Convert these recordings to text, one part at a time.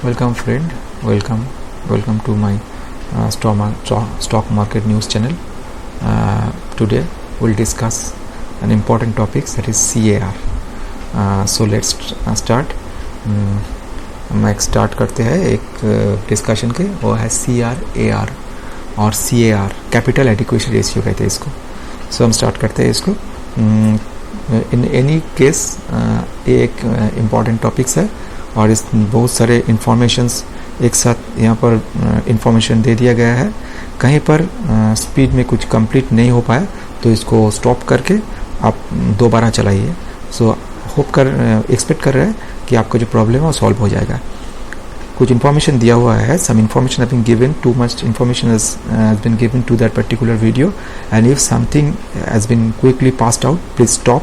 Welcome friend, welcome to my stock market news channel. Today we'll discuss an important topic, that is CAR. So let's start. मैं start करते हैं एक discussion के, वो है CRAR और CAR, कैपिटल एडिक्वेसी रेशियो कहते हैं इसको. सो हम स्टार्ट करते हैं इसको. इन एनी केस ये एक इम्पॉर्टेंट टॉपिक्स है और इस बहुत सारे इंफॉर्मेशंस एक साथ यहाँ पर इंफॉर्मेशन दे दिया गया है. कहीं पर स्पीड में कुछ कंप्लीट नहीं हो पाया तो इसको स्टॉप करके आप दोबारा चलाइए. सो एक्सपेक्ट कर रहे हैं कि आपका जो प्रॉब्लम है वो सॉल्व हो जाएगा. कुछ इन्फॉर्मेशन दिया हुआ है, some information has been given, too much information has been given to that particular video, and if something has been quickly passed out, please stop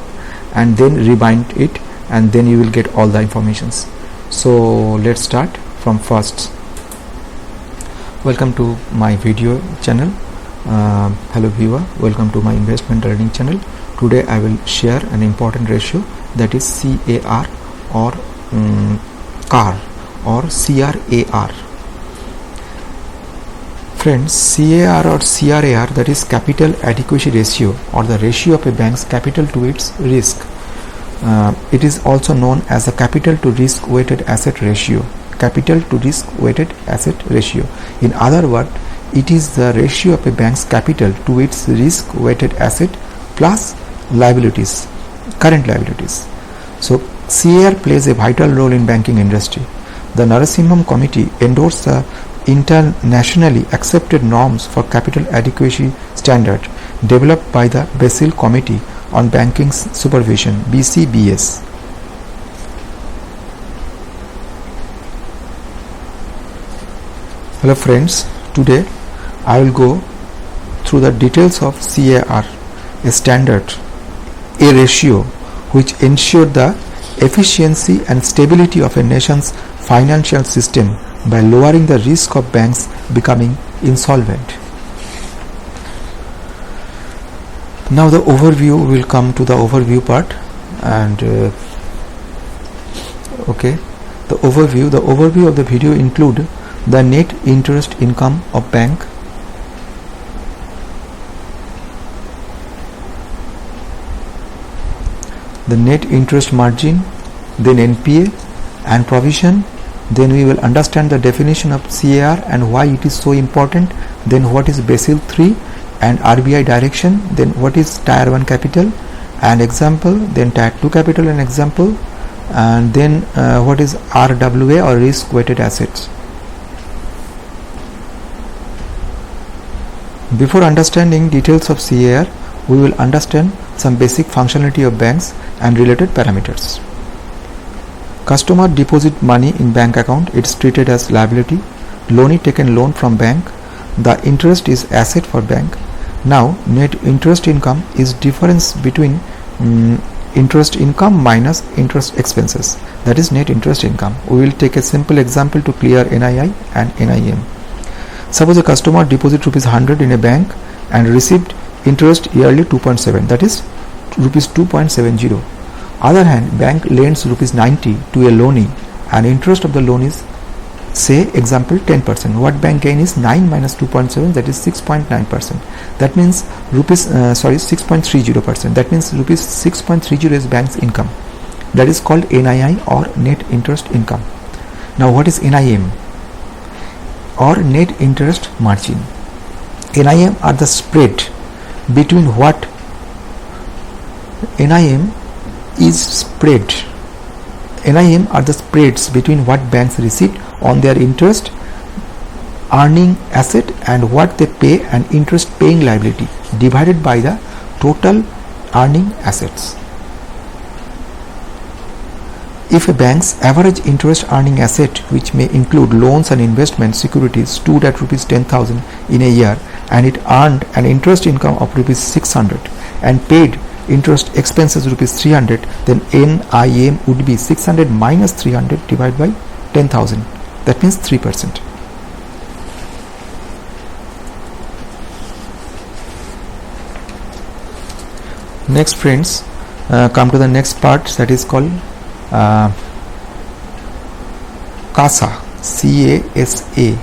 and then rewind it, and then you will get all the informations. So let's start from first. Welcome to my video channel. Hello viewer, welcome to my investment learning channel. Today I will share an important ratio, that is CAR or CAR or CRAR. Friends, CAR or CRAR, that is capital adequacy ratio, or the ratio of a bank's capital to its risk. It is also known as the capital to risk weighted asset ratio. Capital to risk weighted asset ratio. In other words, it is the ratio of a bank's capital to its risk weighted asset plus liabilities, current liabilities. So CAR plays a vital role in banking industry. The Narasimham Committee endorsed the internationally accepted norms for capital adequacy standard developed by the Basel Committee on Banking Supervision, BCBS. Hello friends, today I will go through the details of CAR, a standard, a ratio which ensure the efficiency and stability of a nation's financial system by lowering the risk of banks becoming insolvent. Now the overview, will come to the overview part, and the overview of the video include the net interest income of bank, the net interest margin, then NPA and provision. Then we will understand the definition of CAR and why it is so important. Then what is Basel III and RBI direction. Then what is Tier 1 capital and example. Then Tier 2 capital and example. And then what is RWA or risk weighted assets. Before understanding details of CAR, we will understand some basic functionality of banks and related parameters. Customer deposit money in bank account, it's treated as liability. Loanee taken loan from bank, the interest is asset for bank. Now net interest income is difference between interest income minus interest expenses, that is net interest income. We will take a simple example to clear NII and NIM. Suppose a customer deposit rupees 100 in a bank and received interest yearly 2.7, that is rupees 2.70. Other hand, bank lends rupees 90 to a loanee and interest of the loan is, say example, 10%. What bank gain is 9 minus 2.7, that is 6.9%. That means 6.30%. That means rupees 6.30 is bank's income. That is called NII or net interest income. Now what is NIM or net interest margin? NIM are the spread between what NIM are the spreads between what banks receive on their interest earning asset and what they pay and interest paying liability divided by the total earning assets. If a bank's average interest earning asset, which may include loans and investment securities, stood at rupees 10,000 in a year and it earned an interest income of rupees 600 and paid interest expenses rupees 300, then NIM would be 600 minus 300 divided by 10,000. That means 3%. Next friends, come to the next part, that is called CASA, CASA.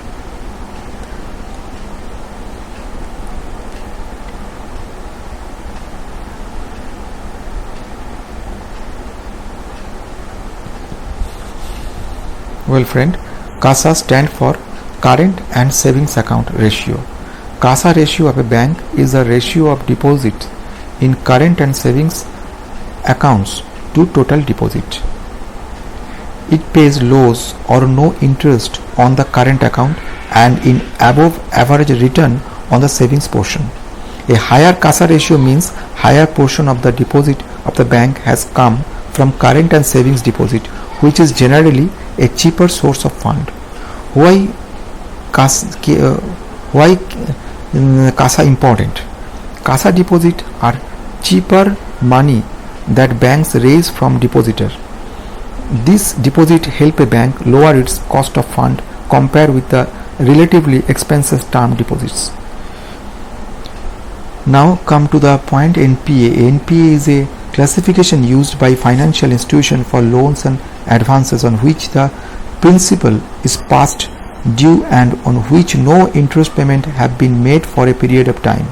Well friend, CASA stand for current and savings account ratio. CASA ratio of a bank is the ratio of deposit in current and savings accounts to total deposit. It pays low or no interest on the current account and in above average return on the savings portion. A higher CASA ratio means higher portion of the deposit of the bank has come from current and savings deposit, which is generally a cheaper source of fund. Why CASA important? CASA deposit are cheaper money that banks raise from depositor. This deposit help a bank lower its cost of fund compared with the relatively expensive term deposits. Now come to the point NPA. NPA is a classification used by financial institution for loans and advances on which the principal is past due and on which no interest payment have been made for a period of time.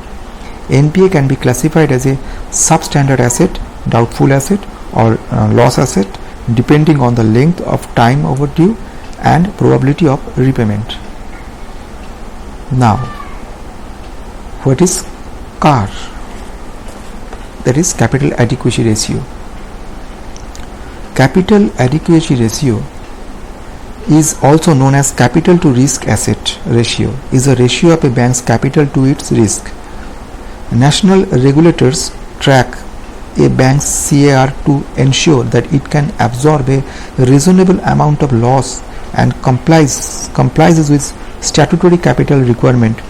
NPA can be classified as a substandard asset, doubtful asset or loss asset depending on the length of time overdue and probability of repayment. Now, what is CAR? That is capital adequacy ratio. Capital adequacy ratio is also known as capital to risk asset ratio, is a ratio of a bank's capital to its risk. National regulators track a bank's CAR to ensure that it can absorb a reasonable amount of loss and complies with statutory capital requirement.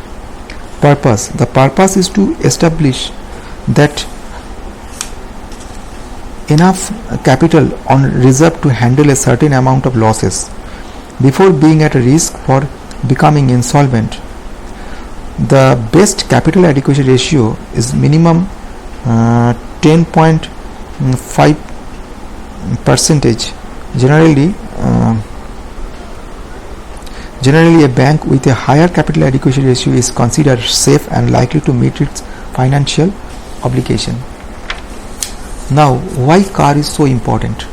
Purpose. The purpose is to establish that enough capital on reserve to handle a certain amount of losses before being at a risk for becoming insolvent. The best capital adequacy ratio is minimum 10.5%. Generally, a bank with a higher capital adequacy ratio is considered safe and likely to meet its financial obligation. Now, why CAR is so important?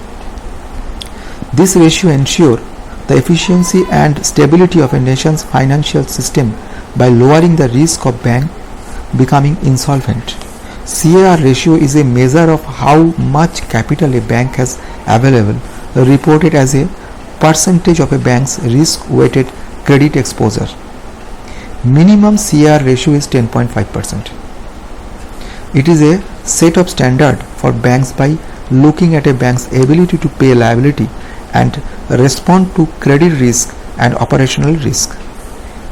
This ratio ensures the efficiency and stability of a nation's financial system by lowering the risk of bank becoming insolvent. CAR ratio is a measure of how much capital a bank has available, reported as a percentage of a bank's risk-weighted credit exposure. Minimum CAR ratio is 10.5%. It is a set of standard for banks by looking at a bank's ability to pay liability and respond to credit risk and operational risk.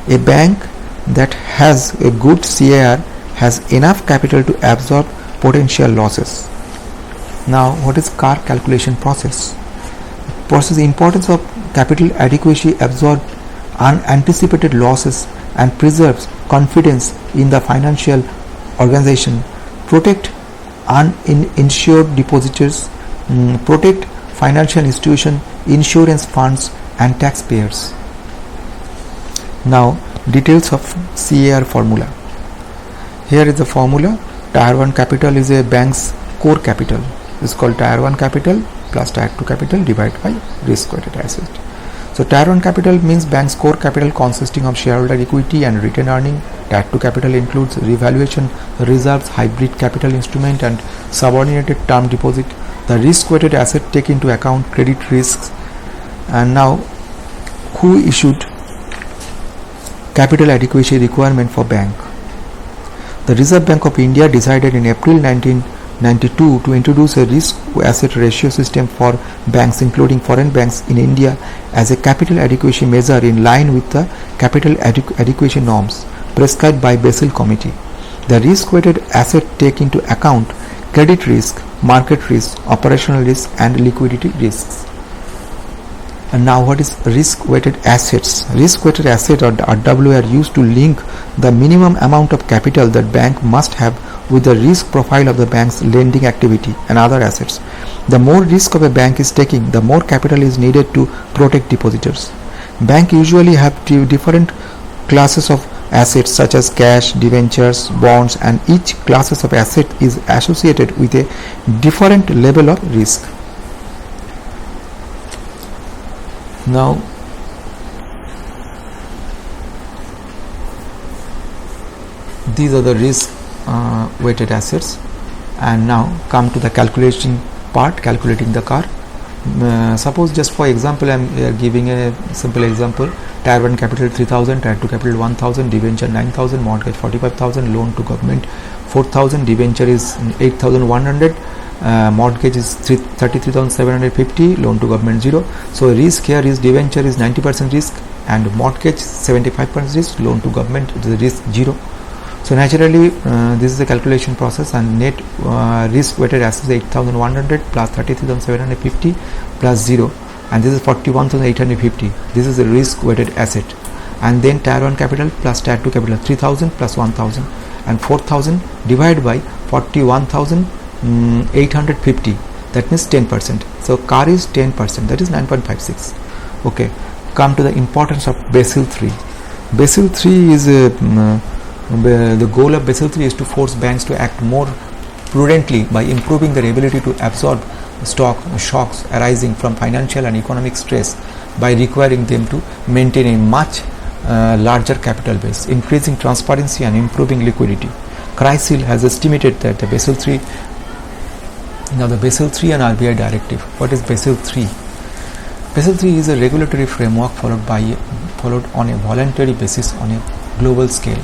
A bank that has a good CAR has enough capital to absorb potential losses. Now, what is CAR calculation process? Importance of capital adequacy absorb unanticipated losses and preserves confidence in the financial organization, protect uninsured depositors, protect financial institution, insurance funds and taxpayers. Now, details of CAR formula. Here is the formula. Tier 1 capital is a bank's core capital. It's called Tier 1 capital plus Tier 2 capital divided by risk-weighted asset. So Tier 1 capital means bank's core capital consisting of shareholder equity and retained earning. Tier 2 capital includes revaluation reserves, hybrid capital instrument and subordinated term deposit. The risk-weighted asset take into account credit risks. And now, who issued capital adequacy requirement for bank? The Reserve Bank of India decided in April 1992 to introduce a risk asset ratio system for banks, including foreign banks in India, as a capital adequacy measure in line with the capital adequacy norms prescribed by Basel Committee. The risk-weighted asset take into account credit risk, market risk, operational risk and liquidity risks. And now, what is risk-weighted assets? Risk-weighted assets or RW are used to link the minimum amount of capital that bank must have with the risk profile of the bank's lending activity and other assets. The more risk of a bank is taking, the more capital is needed to protect depositors. Bank usually have two different classes of assets such as cash, debentures, bonds, and each classes of asset is associated with a different level of risk. Now these are the risk weighted assets, and now come to the calculation part, calculating the CAR. Suppose, just for example, I am giving a simple example. Tier 1 capital 3,000, Tier 2 capital 1,000, debenture 9,000, mortgage 45,000, loan to government 4,000, debenture is 8,100, mortgage is 33,750, loan to government 0. So risk here is debenture is 90% risk and mortgage 75% risk, loan to government is risk 0. So naturally this is the calculation process, and net risk weighted assets 8,100 plus 33,750 plus 0, and this is 41,850. This is the risk weighted asset. And then Tier 1 capital plus Tier 2 capital 3,000 plus 1,000 and 4,000 divided by 41,850, that means 10%. So CAR is 10%, that is 9.56. Okay, come to the importance of Basel III. Basel III is the goal of Basel III is to force banks to act more prudently by improving their ability to absorb shocks arising from financial and economic stress by requiring them to maintain a much larger capital base, increasing transparency and improving liquidity. CRISIL has estimated that the Basel III, now the Basel III and RBI directive. What is Basel III? Basel III is a regulatory framework followed on a voluntary basis on a global scale.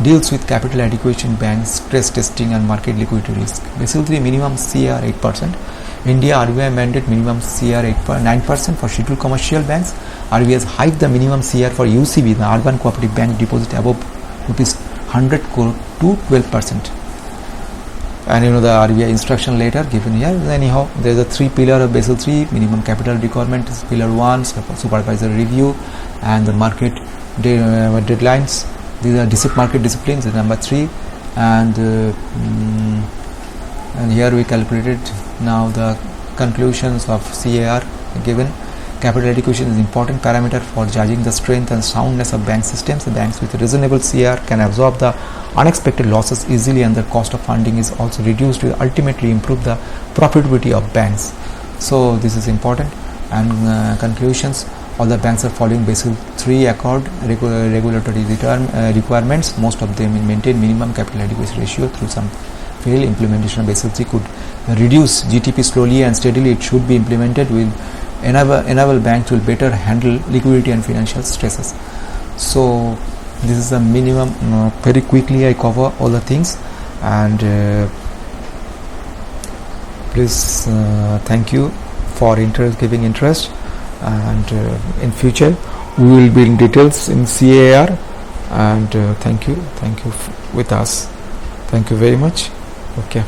Deals with capital adequacy in banks, stress testing and market liquidity risk. Basel III minimum CAR 8%. India RBI mandate minimum CAR 9% for scheduled commercial banks. RBI has hiked the minimum CAR for UCB, the urban cooperative bank deposit above rupees 100 crore to 12%. And the RBI instruction letter given here. Anyhow, there is a 3 pillar of Basel III. Minimum capital requirement is pillar 1, supervisory review, and the market deadlines. These are market disciplines, number 3, and here we calculated now the conclusions of CAR given. Capital adequacy is an important parameter for judging the strength and soundness of bank systems. The banks with reasonable CAR can absorb the unexpected losses easily, and the cost of funding is also reduced to ultimately improve the profitability of banks. So this is important. And conclusions: all the banks are following Basel III Accord regulatory requirements. Most of them will maintain minimum capital adequacy ratio. Through some failed implementation of Basel III could reduce GDP slowly and steadily. It should be implemented will enable banks will better handle liquidity and financial stresses. So this is the minimum. Very quickly I cover all the things, and please thank you for giving interest, and in future we will be in details in CAR, and thank you with us. Thank you very much. Okay.